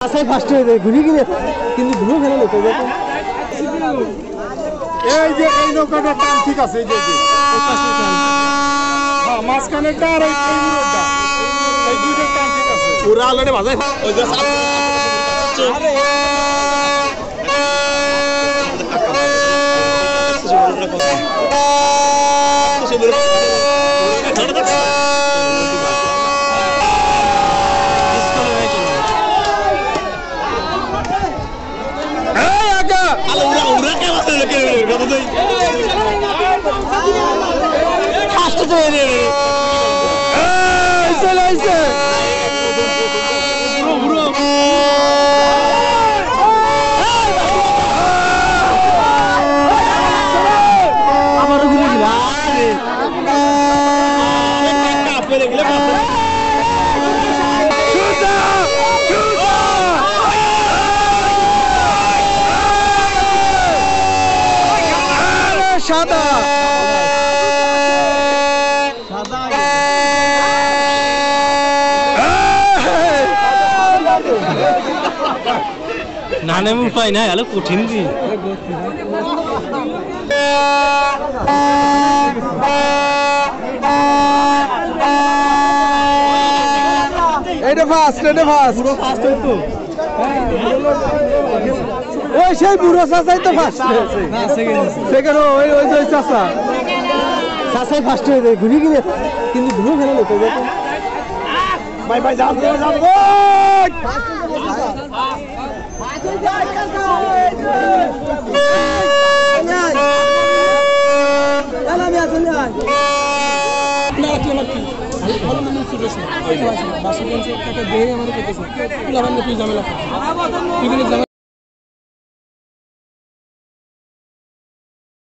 আসাই first হয়ে যায় ঘুরে গিয়ে কিন্তু ঘুরে ফেলে লোকে এই যে এই নৌকাটা টান ঠিক আছে এই যে হ্যাঁ মাঝখানেরটা আর এই মুরোটা এই দুইটা টান ঠিক আছে পুরা অলরেডি বাজাই ওই যে সাদা নানে উপায় নাই আলো কঠিন দি এটা ফাস্ট পুরো ফাস্ট হইতো ওই সেই বুড়ো চাচাই তো ফার্স্ট না সেকেন্ড ওই ওই ওই চাচা চাচাই ফার্স্ট হয়ে যায় ঘুরে গিয়ে কিন্তু ঘুরে ফেলে লোকে ভাই ভাই যাও যাও যাও